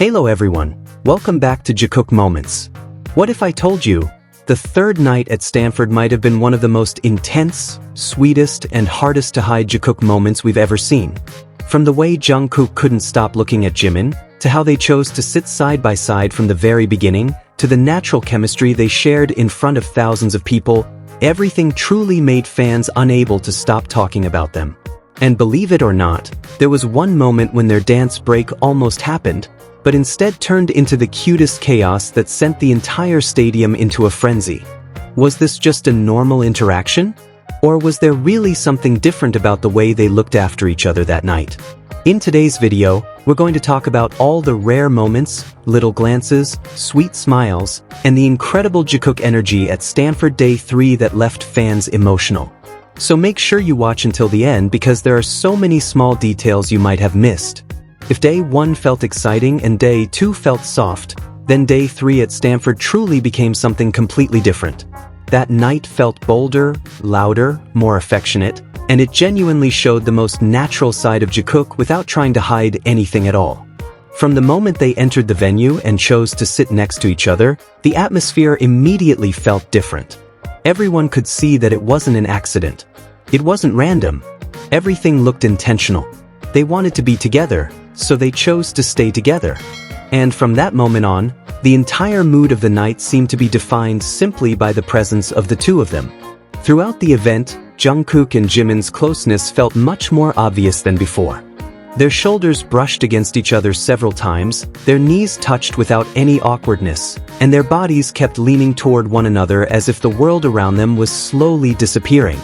Hello everyone, welcome back to Jikook Moments. What if I told you, the third night at Stanford might have been one of the most intense, sweetest, and hardest to hide Jikook moments we've ever seen. From the way Jungkook couldn't stop looking at Jimin, to how they chose to sit side by side from the very beginning, to the natural chemistry they shared in front of thousands of people, everything truly made fans unable to stop talking about them. And believe it or not, there was one moment when their dance break almost happened, but instead turned into the cutest chaos that sent the entire stadium into a frenzy. Was this just a normal interaction? Or was there really something different about the way they looked after each other that night? In today's video, we're going to talk about all the rare moments, little glances, sweet smiles, and the incredible Jikook energy at Stanford Day 3 that left fans emotional. So make sure you watch until the end because there are so many small details you might have missed. If Day 1 felt exciting and Day 2 felt soft, then Day 3 at Stanford truly became something completely different. That night felt bolder, louder, more affectionate, and it genuinely showed the most natural side of Jikook without trying to hide anything at all. From the moment they entered the venue and chose to sit next to each other, the atmosphere immediately felt different. Everyone could see that it wasn't an accident. It wasn't random. Everything looked intentional. They wanted to be together, so they chose to stay together. And from that moment on, the entire mood of the night seemed to be defined simply by the presence of the two of them. Throughout the event, Jungkook and Jimin's closeness felt much more obvious than before. Their shoulders brushed against each other several times, their knees touched without any awkwardness, and their bodies kept leaning toward one another as if the world around them was slowly disappearing.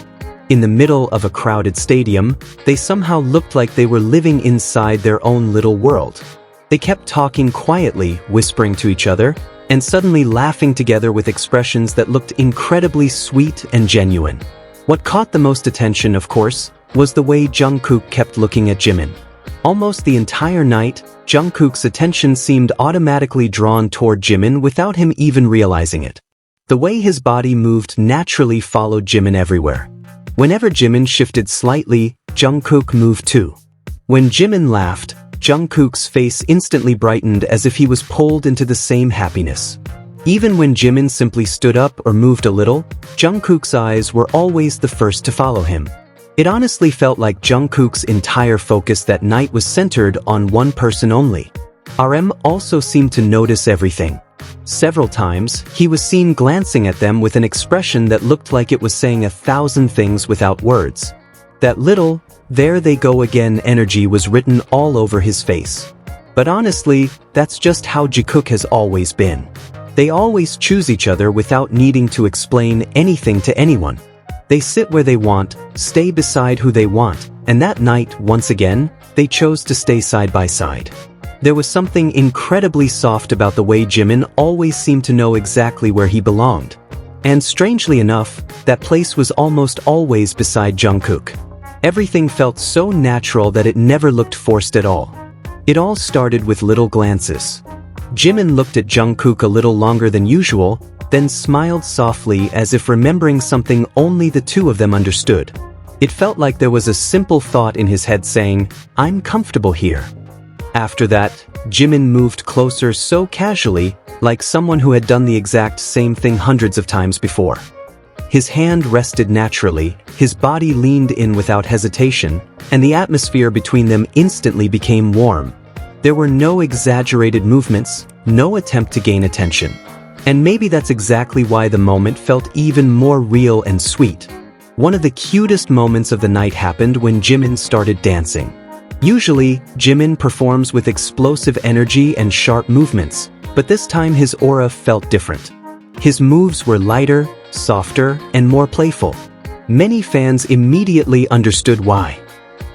In the middle of a crowded stadium, they somehow looked like they were living inside their own little world. They kept talking quietly, whispering to each other, and suddenly laughing together with expressions that looked incredibly sweet and genuine. What caught the most attention, of course, was the way Jungkook kept looking at Jimin. Almost the entire night, Jungkook's attention seemed automatically drawn toward Jimin without him even realizing it. The way his body moved naturally followed Jimin everywhere. Whenever Jimin shifted slightly, Jungkook moved too. When Jimin laughed, Jungkook's face instantly brightened as if he was pulled into the same happiness. Even when Jimin simply stood up or moved a little, Jungkook's eyes were always the first to follow him. It honestly felt like Jungkook's entire focus that night was centered on one person only. RM also seemed to notice everything. Several times, he was seen glancing at them with an expression that looked like it was saying 1,000 things without words. That little, "there they go again" energy was written all over his face. But honestly, that's just how Jikook has always been. They always choose each other without needing to explain anything to anyone. They sit where they want, stay beside who they want, and that night, once again, they chose to stay side by side. There was something incredibly soft about the way Jimin always seemed to know exactly where he belonged. And strangely enough, that place was almost always beside Jungkook. Everything felt so natural that it never looked forced at all. It all started with little glances. Jimin looked at Jungkook a little longer than usual, then smiled softly as if remembering something only the two of them understood. It felt like there was a simple thought in his head saying, "I'm comfortable here." After that, Jimin moved closer so casually, like someone who had done the exact same thing hundreds of times before. His hand rested naturally, his body leaned in without hesitation, and the atmosphere between them instantly became warm. There were no exaggerated movements, no attempt to gain attention. And maybe that's exactly why the moment felt even more real and sweet. One of the cutest moments of the night happened when Jimin started dancing. Usually, Jimin performs with explosive energy and sharp movements, but this time his aura felt different. His moves were lighter, softer, and more playful. Many fans immediately understood why.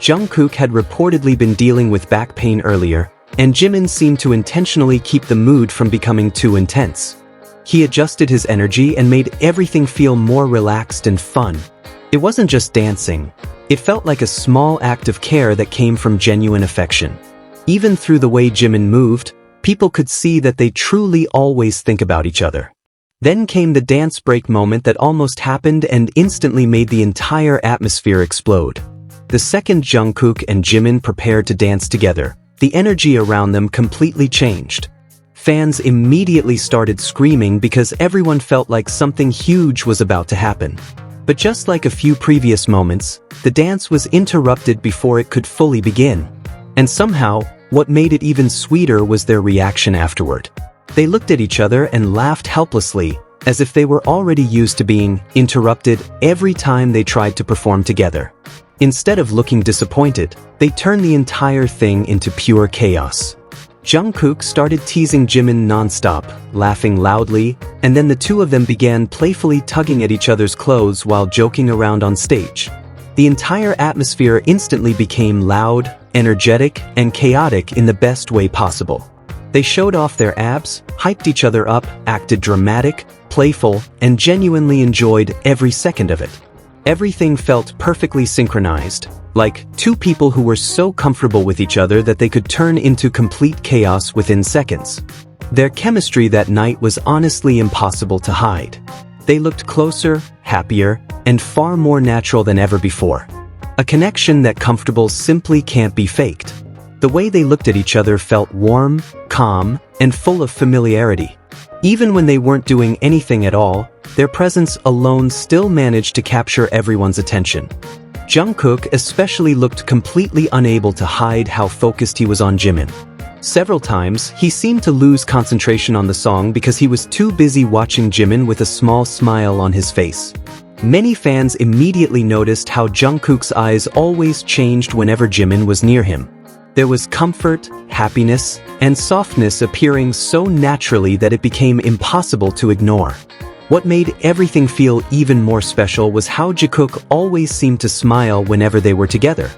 Jungkook had reportedly been dealing with back pain earlier, and Jimin seemed to intentionally keep the mood from becoming too intense. He adjusted his energy and made everything feel more relaxed and fun. It wasn't just dancing. It felt like a small act of care that came from genuine affection. Even through the way Jimin moved, people could see that they truly always think about each other. Then came the dance break moment that almost happened and instantly made the entire atmosphere explode. The second Jungkook and Jimin prepared to dance together, the energy around them completely changed. Fans immediately started screaming because everyone felt like something huge was about to happen. But just like a few previous moments, the dance was interrupted before it could fully begin. And somehow, what made it even sweeter was their reaction afterward. They looked at each other and laughed helplessly, as if they were already used to being interrupted every time they tried to perform together. Instead of looking disappointed, they turned the entire thing into pure chaos. Jungkook started teasing Jimin nonstop, laughing loudly, and then the two of them began playfully tugging at each other's clothes while joking around on stage. The entire atmosphere instantly became loud, energetic, and chaotic in the best way possible. They showed off their abs, hyped each other up, acted dramatic, playful, and genuinely enjoyed every second of it. Everything felt perfectly synchronized, like two people who were so comfortable with each other that they could turn into complete chaos within seconds. Their chemistry that night was honestly impossible to hide. They looked closer, happier, and far more natural than ever before. A connection that comfortable simply can't be faked. The way they looked at each other felt warm, calm, and full of familiarity. Even when they weren't doing anything at all, their presence alone still managed to capture everyone's attention. Jungkook especially looked completely unable to hide how focused he was on Jimin. Several times, he seemed to lose concentration on the song because he was too busy watching Jimin with a small smile on his face. Many fans immediately noticed how Jungkook's eyes always changed whenever Jimin was near him. There was comfort, happiness, and softness appearing so naturally that it became impossible to ignore. What made everything feel even more special was how Jikook always seemed to smile whenever they were together.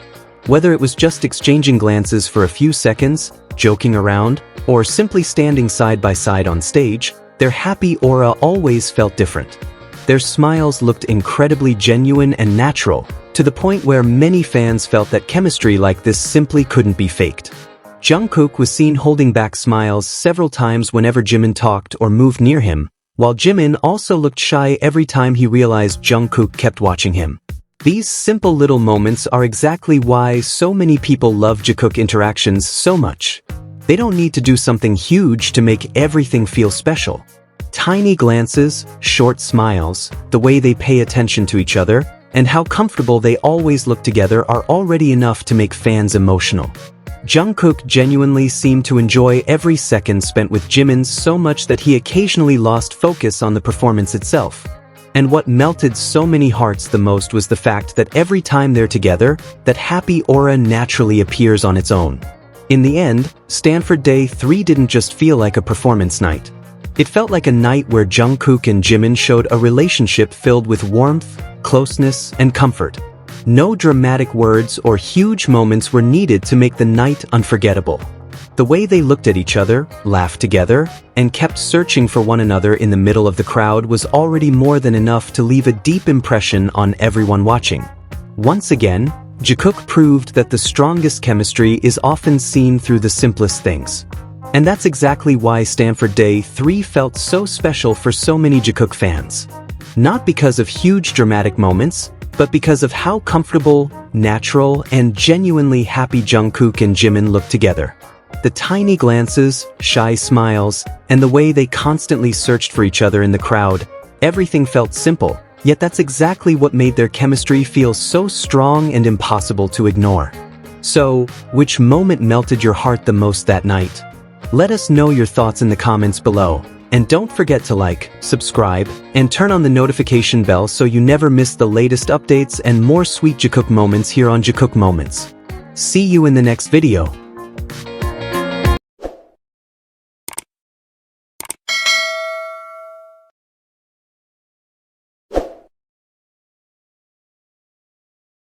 Whether it was just exchanging glances for a few seconds, joking around, or simply standing side by side on stage, their happy aura always felt different. Their smiles looked incredibly genuine and natural, to the point where many fans felt that chemistry like this simply couldn't be faked. Jungkook was seen holding back smiles several times whenever Jimin talked or moved near him, while Jimin also looked shy every time he realized Jungkook kept watching him. These simple little moments are exactly why so many people love Jikook interactions so much. They don't need to do something huge to make everything feel special. Tiny glances, short smiles, the way they pay attention to each other, and how comfortable they always look together are already enough to make fans emotional. Jungkook genuinely seemed to enjoy every second spent with Jimin so much that he occasionally lost focus on the performance itself. And what melted so many hearts the most was the fact that every time they're together, that happy aura naturally appears on its own. In the end, Stanford Day 3 didn't just feel like a performance night. It felt like a night where Jungkook and Jimin showed a relationship filled with warmth, closeness, and comfort. No dramatic words or huge moments were needed to make the night unforgettable. The way they looked at each other, laughed together, and kept searching for one another in the middle of the crowd was already more than enough to leave a deep impression on everyone watching. Once again, Jikook proved that the strongest chemistry is often seen through the simplest things. And that's exactly why Stanford Day 3 felt so special for so many Jikook fans. Not because of huge dramatic moments, but because of how comfortable, natural, and genuinely happy Jungkook and Jimin looked together. The tiny glances, shy smiles, and the way they constantly searched for each other in the crowd, everything felt simple, yet that's exactly what made their chemistry feel so strong and impossible to ignore. So, which moment melted your heart the most that night? Let us know your thoughts in the comments below. And don't forget to like, subscribe, and turn on the notification bell so you never miss the latest updates and more sweet Jikook moments here on Jikook Moments. See you in the next video.